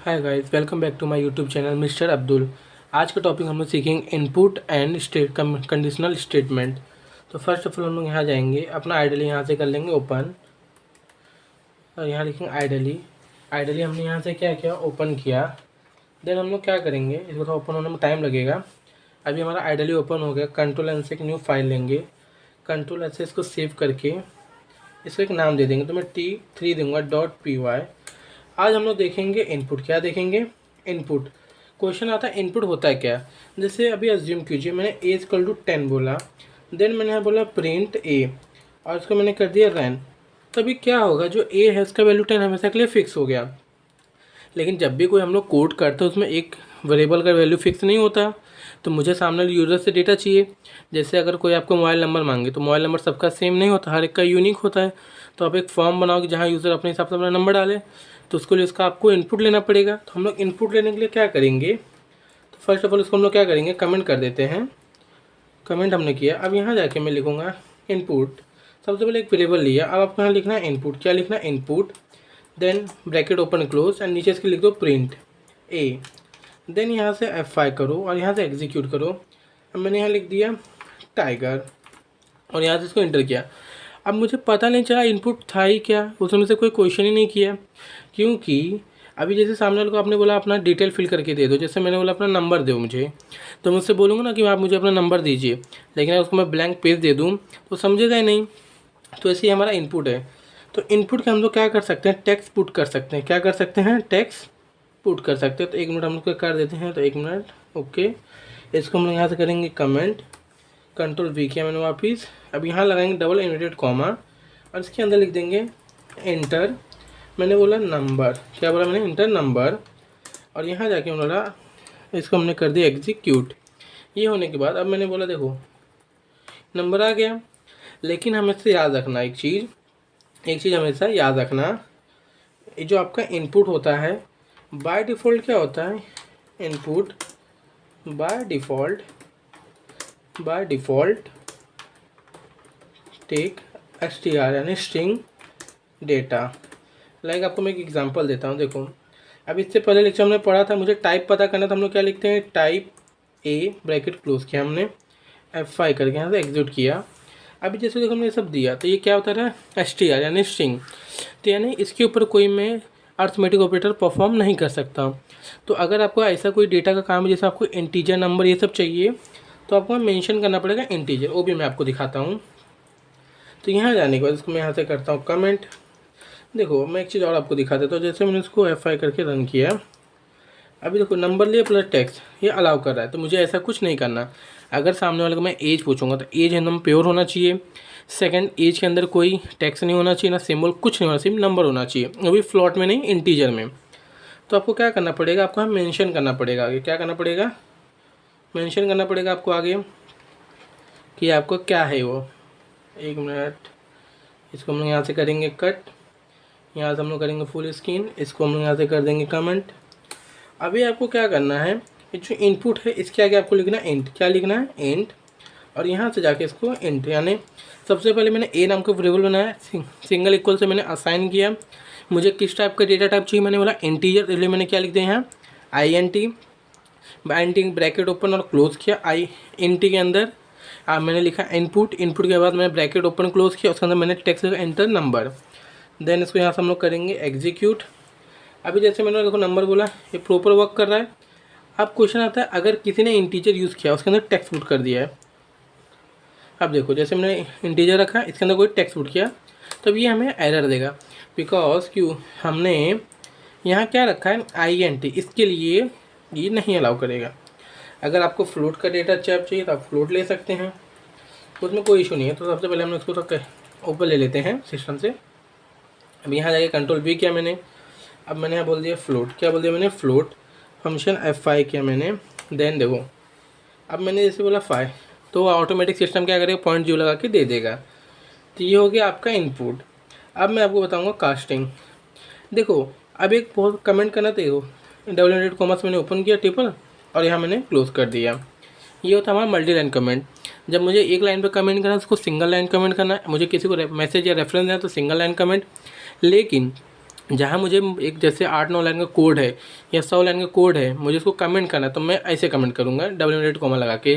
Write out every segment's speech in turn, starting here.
Hi guys, welcome back to my YouTube channel mister Abdul. आज का topic हम लोग सीखेंगे इनपुट एंड कंडीशनल स्टेटमेंट। तो फर्स्ट ऑफ ऑल हम लोग यहाँ जाएंगे, अपना आइडली यहाँ से कर लेंगे ओपन और यहाँ लिखेंगे आइडली हमने यहाँ से क्या किया, ओपन किया। देन हम लोग क्या करेंगे, इसको थोड़ा ओपन होने में टाइम लगेगा। अभी हमारा आइडली ओपन हो गया। कंट्रोल एन से एक न्यू फाइल लेंगे, कंट्रोल एन से इसको सेव करके इसको एक नाम दे देंगे। तो मैं T3 दूंगा .py। आज हम लोग देखेंगे इनपुट। क्या देखेंगे? इनपुट। क्वेश्चन आता है इनपुट होता है क्या। जैसे अभी अज्यूम कीजिए मैंने a इक्वल टू 10 बोला, देन मैंने यहाँ बोला प्रिंट a और इसको मैंने कर दिया रन। तभी क्या होगा, जो a है उसका वैल्यू 10 हमेशा के लिए फिक्स हो गया। लेकिन जब भी कोई हम लोग कोड करते हैं उसमें एक वेरिएबल का वैल्यू फिक्स नहीं होता। तो मुझे सामने यूज़र से डेटा चाहिए। जैसे अगर कोई आपको मोबाइल नंबर मांगे तो मोबाइल नंबर सबका सेम नहीं होता, हर एक का यूनिक होता है। तो आप एक फॉर्म बनाओगे जहाँ यूज़र अपने हिसाब से अपना नंबर डाले, तो उसके लिए उसका आपको इनपुट लेना पड़ेगा। तो हम लोग इनपुट लेने के लिए क्या करेंगे, तो फर्स्ट ऑफ ऑल इसको हम लोग क्या करेंगे, कमेंट कर देते हैं। कमेंट हमने किया। अब यहाँ जाके मैं लिखूँगा इनपुट। सबसे पहले एक वेरिएबल लिया। अब आपको यहाँ लिखना है इनपुट। क्या लिखना है? Input. Then bracket open close and नीचे इसके लिख दो प्रिंट ए। देन यहाँ से F5 करो और यहाँ से एग्जीक्यूट करो। अब मैंने यहाँ लिख दिया टाइगर और यहाँ से इसको इंटर किया। अब मुझे पता नहीं चला इनपुट था ही क्या, उसमें से कोई क्वेश्चन ही नहीं किया। क्योंकि अभी जैसे सामने वाले को आपने बोला अपना डिटेल फिल करके दे दो, जैसे मैंने बोला अपना नंबर दो मुझे, तो मुझसे बोलूँगा ना कि आप मुझे अपना नंबर दीजिए, लेकिन अगर उसको मैं ब्लैंक पेज दे दूँ तो समझेगा ही नहीं। तो ऐसे ही हमारा इनपुट है। तो इनपुट के हम लोग क्या कर सकते हैं, टेक्स्ट पुट कर सकते हैं। क्या कर सकते हैं? टेक्स्ट पुट कर सकते हैं। तो 1 मिनट हम लोग क्या कर देते हैं, तो 1 मिनट ओके। इसको हम लोग यहाँ से करेंगे कमेंट, कंट्रोल V किया मैंने वापिस। अब यहाँ लगाएंगे डबल इन्वर्टेड कॉमा और इसके अंदर लिख देंगे एंटर। मैंने बोला नंबर। क्या बोला मैंने? Inter number. और यहाँ जाके बोला इसको हमने कर दिया एग्जीक्यूट। ये होने के बाद अब मैंने बोला देखो नंबर आ गया। लेकिन हमें याद रखना एक चीज़ हमेशा याद रखना, ये जो आपका इनपुट होता है बाय डिफ़ॉल्ट क्या होता है, input by default take str यानी स्ट्रिंग डेटा। लाइक आपको मैं एक एग्जांपल देता हूँ। देखो अब इससे पहले लेक्चर हमने पढ़ा था, मुझे टाइप पता करना था। हम लोग क्या लिखते हैं, टाइप ए ब्रैकेट क्लोज किया हमने, F5 करके यहाँ से एग्जीक्यूट किया। अभी जैसे देखो हमने ये सब दिया, तो ये क्या होता है, str यानी स्ट्रिंग। तो यानी इसके ऊपर कोई मैं अर्थमेटिक ऑपरेटर परफॉर्म नहीं कर सकता। तो अगर आपको ऐसा कोई डेटा का काम है, जैसे आपको इंटीजर नंबर ये सब चाहिए, तो आपको मेंशन करना पड़ेगा इंटीजर। वो भी मैं आपको दिखाता हूँ। तो यहाँ जाने के बाद इसको मैं यहाँ से करता हूँ कमेंट। देखो मैं एक चीज़ और आपको दिखा देता हूँ। जैसे मैंने इसको F5 करके रन किया, अभी देखो नंबर लिया प्लस टेक्स्ट, ये अलाउ कर रहा है। तो मुझे ऐसा कुछ नहीं करना। अगर सामने वाले को मैं एज पूछूंगा तो एज एकदम प्योर होना चाहिए। सेकंड, एज के अंदर कोई टेक्स्ट नहीं होना चाहिए, ना सिंबल, कुछ नहीं होना चाहिए, नंबर होना चाहिए, वो भी फ्लॉट में नहीं, इंटीजर में। तो आपको क्या करना पड़ेगा, आपको मेंशन करना पड़ेगा आगे। क्या करना पड़ेगा? मेंशन करना पड़ेगा आपको आगे कि आपको क्या है वो। 1 मिनट, इसको हम लोग यहाँ से करेंगे कट, यहाँ से हम लोग करेंगे फुल स्क्रीन, इसको हम लोग यहाँ से कर देंगे कमेंट। अभी आपको क्या करना है, ये जो इनपुट है इसके आगे आपको लिखना है इंट। क्या लिखना है? इंट। और यहाँ से जाके इसको इंट, यानी सबसे पहले मैंने ए नाम का वेरिएबल बनाया, सिंगल इक्वल से मैंने असाइन किया। मुझे किस टाइप का डेटा टाइप चाहिए, मैंने बोला इंटीजर, इसलिए मैंने क्या लिख दिया यहाँ INT ब्रैकेट ओपन और क्लोज किया। INT के अंदर मैंने लिखा इनपुट। इनपुट के बाद मैंने ब्रैकेट ओपन क्लोज किया, उसके अंदर मैंने टेक्स्ट लिखा एंटर नंबर। देन इसको यहाँ से हम लोग करेंगे एग्जीक्यूट। अभी जैसे मैंने देखो नंबर बोला, ये प्रॉपर वर्क कर रहा है। अब क्वेश्चन आता है, अगर किसी ने इंटीजर यूज़ किया, उसके अंदर टेक्स्ट पुट कर दिया है। अब देखो जैसे मैंने इंटीजर रखा, इसके अंदर कोई टेक्स्ट पुट किया, तो ये हमें एरर देगा। बिकॉज क्यों, हमने यहाँ क्या रखा है, INT, इसके लिए ये नहीं अलाउ करेगा। अगर आपको फ्लोट का डेटा टाइप चाहिए तो आप फ्लोट ले सकते हैं, उसमें कोई इशू नहीं है। तो सबसे पहले हम इसको तो ऊपर ले लेते हैं सिस्टम से। अब यहाँ जाके कंट्रोल V किया मैंने। अब मैंने यहाँ बोल दिया फ्लोट। क्या बोल दिया मैंने? फ्लोट। फंक्शन F5 किया मैंने। देन देखो अब मैंने जैसे बोला 5, तो ऑटोमेटिक सिस्टम क्या करेगा, पॉइंट जीरो लगा के दे देगा। तो ये हो गया आपका इनपुट। अब मैं आपको बताऊंगा कास्टिंग। देखो अब एक बहुत कमेंट करना, देखो डबल इन्वर्टेड कॉमा से मैंने ओपन किया टेबल और यहाँ मैंने क्लोज कर दिया। ये होता है हमारा मल्टी लाइन कमेंट। जब मुझे एक लाइन पे कमेंट करना है उसको सिंगल लाइन कमेंट करना है, मुझे किसी को मैसेज या रेफरेंस देना तो सिंगल लाइन कमेंट। लेकिन जहाँ मुझे एक जैसे 8-9 लाइन का कोड है या 100 लाइन का कोड है, मुझे उसको कमेंट करना है, तो मैं ऐसे कमेंट करूँगा डबल इनवर्टेड कॉमा लगा के।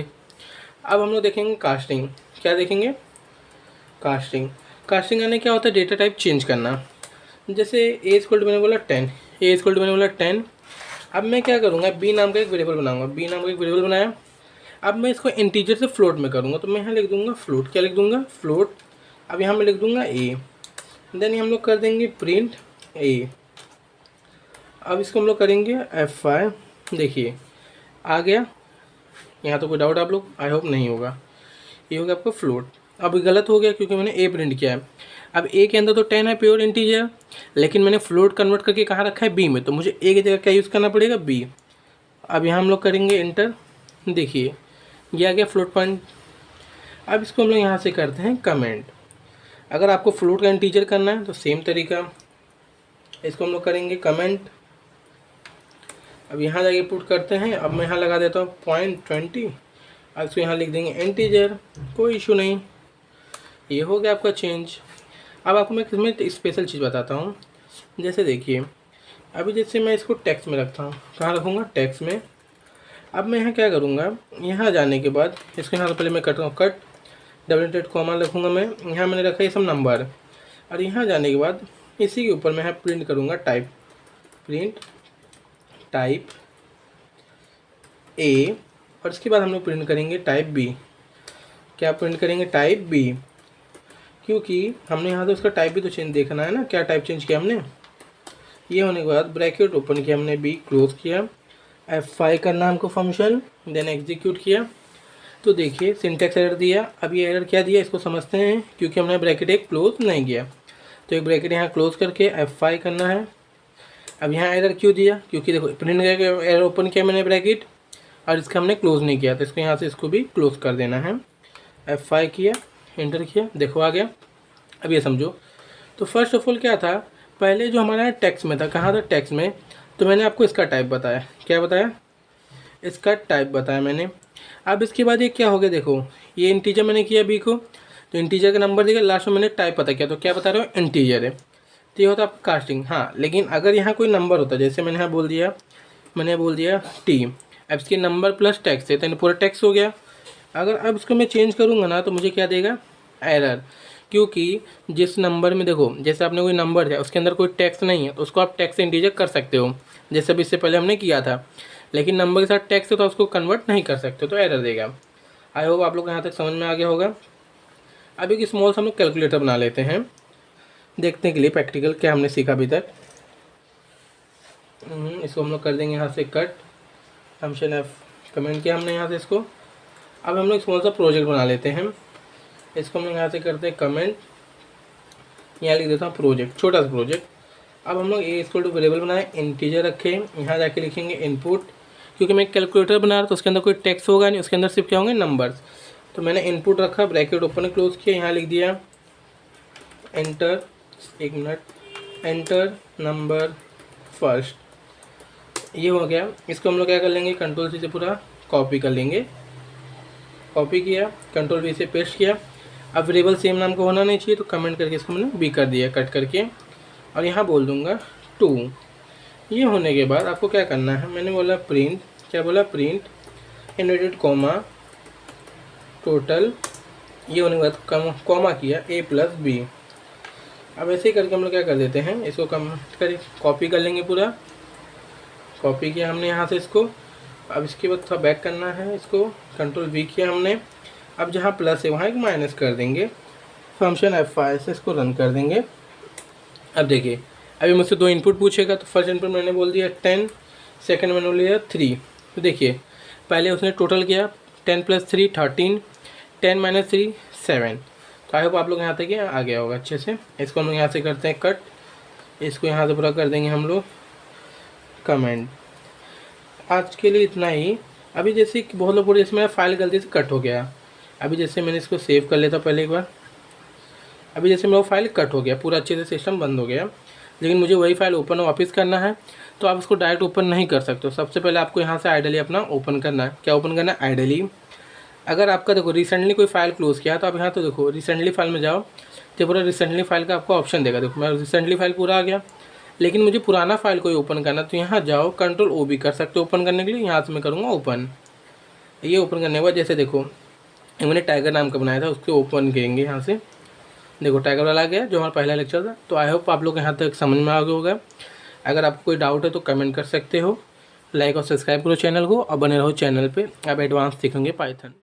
अब हम लोग देखेंगे कास्टिंग। क्या देखेंगे? कास्टिंग। कास्टिंग यानी क्या होता है? डेटा टाइप चेंज करना। जैसे ए इक्वल टू मैंने बोला 10, ए इक्वल टू मैंने बोला 10। अब मैं क्या करूँगा, बी नाम का एक वेरिएबल बनाऊँगा। बी नाम का एक वेरिएबल बनाया। अब मैं इसको इंटीजर से फ्लोट में करूँगा, तो मैं यहाँ लिख दूँगा फ्लोट। क्या लिख दूँगा? फ्लोट। अब यहाँ मैं लिख दूँगा ए। देन हम लोग कर देंगे प्रिंट ए। अब इसको हम लोग करेंगे F5। देखिए आ गया। यहाँ तो कोई डाउट आप लोग? आई होप नहीं होगा। ये हो गया आपका फ्लोट। अब गलत हो गया क्योंकि मैंने ए प्रिंट किया है। अब ए के अंदर तो 10 है, प्योर इंटीजर, लेकिन मैंने फ्लोट कन्वर्ट करके कहाँ रखा है? बी में, तो मुझे ए की जगह क्या यूज़ करना पड़ेगा? बी। अब यहाँ हम लोग करेंगे इंटर। देखिए ये आ गया फ्लोट पॉइंट। अब इसको हम लोग यहाँ से करते हैं कमेंट। अगर आपको फ्लोट का इंटीजर करना है तो सेम तरीका, इसको हम लोग करेंगे कमेंट। अब यहाँ जाके पुट करते हैं। अब मैं यहाँ लगा देता हूँ .20। अब इसको यहाँ लिख देंगे इंटीजर, कोई इशू नहीं। ये हो गया आपका चेंज। अब आपको मैं इसमें स्पेशल चीज़ बताता हूँ। जैसे देखिए अभी जैसे मैं इसको टेक्स्ट में रखता हूँ, कहाँ रखूँगा? टेक्स्ट में। अब मैं यहाँ क्या करूँगा, यहाँ जाने के बाद इसको यहाँ तो पहले मैं करता हूँ कट, डबल इनवर्टेड कॉमा रखूँगा मैं। यहाँ मैंने रखा ये सब नंबर, और यहाँ जाने के बाद इसी के ऊपर मैं यहाँ प्रिंट करूँगा टाइप, प्रिंट टाइप ए, और इसके बाद हम लोग प्रिंट करेंगे टाइप बी। क्या प्रिंट करेंगे? टाइप बी, क्योंकि हमने यहाँ तो उसका टाइप भी तो चेंज देखना है ना, क्या टाइप चेंज किया हमने। ये होने के बाद ब्रैकेट ओपन किया हमने, बी क्लोज किया, F5 करना हमको फंक्शन, देन एग्जीक्यूट किया। तो देखिए सिंटैक्स एरर दिया। अब ये एरर क्या दिया इसको समझते हैं, क्योंकि हमने ब्रैकेट एक क्लोज नहीं किया। तो एक ब्रैकेट यहाँ क्लोज करके F5 करना है। अब यहाँ एरर क्यों दिया? क्योंकि देखो प्रिंट करके एरर ओपन किया मैंने ब्रैकेट, और इसका हमने क्लोज नहीं किया, तो इसको यहाँ से इसको भी क्लोज कर देना है। F5 किया, एंटर किया, देखो आ गया। अब ये समझो, तो फर्स्ट ऑफ ऑल क्या था, पहले जो हमारा टेक्स्ट में था, कहाँ था? टेक्स्ट में। तो मैंने आपको इसका टाइप बताया। क्या बताया? इसका टाइप बताया मैंने। अब इसके बाद ये क्या हो गया, देखो ये इंटीजर मैंने किया बी को, तो इंटीजर का नंबर दिया, लास्ट में मैंने टाइप पता किया, तो क्या बता रहे हो? इंटीजर है। तो ये होता है आपका कास्टिंग। हाँ, लेकिन अगर यहाँ कोई नंबर होता, जैसे मैंने यहाँ बोल दिया, मैंने बोल दिया टी, अब इसके नंबर प्लस टेक्स्ट है, तो पूरा टेक्स्ट हो गया। अगर अब इसको मैं चेंज करूँगा ना, तो मुझे क्या देगा? एरर। क्योंकि जिस नंबर में देखो, जैसे आपने कोई नंबर है उसके अंदर कोई टेक्स्ट नहीं है, तो उसको आप टेक्स्ट इंटीजर कर सकते हो, जैसे अभी इससे पहले हमने किया था। लेकिन नंबर के साथ टेक्स्ट है तो उसको कन्वर्ट नहीं कर सकते, तो एरर देगा। आई होप आप लोग यहाँ तक समझ में आ गया होगा। अब एक स्मॉल सा हम लोग कैलकुलेटर बना लेते हैं, देखने के लिए प्रैक्टिकल क्या हमने सीखा अभी तक। इसको हम लोग कर देंगे यहाँ से कट, फंक्शन एफ कमेंट किया हमने यहाँ से इसको। अब हम लोग स्मॉल सा प्रोजेक्ट बना लेते हैं। इसको हम लोग यहाँ से करते हैं कमेंट, यहाँ लिख देता हूँ प्रोजेक्ट, छोटा सा प्रोजेक्ट। अब हम लोग ए इक्वल टू वेरिएबल बनाए, इंटीजर रखें, यहाँ जाके लिखेंगे इनपुट, क्योंकि मैं कैलकुलेटर बना रहा तो उसके अंदर कोई टेक्स्ट होगा नहीं, उसके अंदर सिर्फ क्या होंगे? नंबर्स। तो मैंने इनपुट रखा, ब्रैकेट ओपन क्लोज किया, यहाँ लिख दिया एंटर, एक मिनट, एंटर नंबर फर्स्ट। ये हो गया। इसको हम लोग क्या कर लेंगे? कंट्रोल सी से पूरा कॉपी कर लेंगे। कॉपी किया, कंट्रोल वी से पेस्ट किया। अब वेरिएबल सेम नाम का होना नहीं चाहिए, तो कमेंट करके इसको मैंने बी कर दिया कट करके, और यहाँ बोल दूँगा 2। ये होने के बाद आपको क्या करना है, मैंने बोला प्रिंट, क्या बोला? Print inverted comma total. ये होने के बाद कॉमा किया ए प्लस बी। अब ऐसे ही करके हम लोग क्या कर देते हैं, इसको कमेंट कर कॉपी कर लेंगे पूरा। कॉपी किया हमने यहाँ से इसको। अब इसके बाद थोड़ा बैक करना है, इसको कंट्रोल वी किया हमने। अब जहाँ प्लस है वहाँ एक माइनस कर देंगे, फंक्शन F5 से इसको रन कर देंगे। अब देखिए अभी मुझसे 2 इनपुट पूछेगा, तो फर्स्ट इनपुट मैंने बोल दिया 10, सेकंड मैंने बोल दिया 3। तो देखिए पहले उसने टोटल किया 10 + 3 13, 10 - 3 7। तो आई होप आप लोग यहाँ तक आ गया होगा अच्छे से। इसको हम लोग यहाँ से करते हैं कट, इसको यहाँ से पूरा कर देंगे हम लोग कमेंट। आज के लिए इतना ही। अभी जैसे कि बहुत लोग बोले जैसे मेरा फाइल गलती से कट हो गया, अभी जैसे मैंने इसको सेव कर लेता पहले एक बार। अभी जैसे मेरा फाइल कट हो गया, पूरा अच्छे से सिस्टम बंद हो गया, लेकिन मुझे वही फाइल ओपन वापस करना है, तो आप इसको डायरेक्ट ओपन नहीं कर सकते हो। सबसे पहले आपको यहाँ से आइडली अपना ओपन करना है। क्या ओपन करना है? आइडली। अगर आपका देखो रिसेंटली कोई फाइल क्लोज किया, तो आप यहाँ तो देखो रिसेंटली फाइल में जाओ, तो पूरा रिसेंटली फाइल का आपको ऑप्शन देगा। देखो मेरा रिसेंटली फाइल पूरा आ गया। लेकिन मुझे पुराना फाइल कोई ओपन करना, तो यहाँ जाओ कंट्रोल ओ भी कर सकते हो ओपन करने के लिए। यहाँ से मैं करूँगा ओपन। ये ओपन करने के बाद जैसे देखो मैंने टाइगर नाम का बनाया था, उसके ओपन करेंगे। यहाँ से देखो टाइगर वाला आ गया जो हमारा पहला लेक्चर था। तो आई होप आप लोग यहाँ तक समझ में आ गया होगा। अगर आपको कोई डाउट है तो कमेंट कर सकते हो। लाइक और सब्सक्राइब करो चैनल को और बने रहो चैनल पे। अब एडवांस सीखेंगे पाइथन।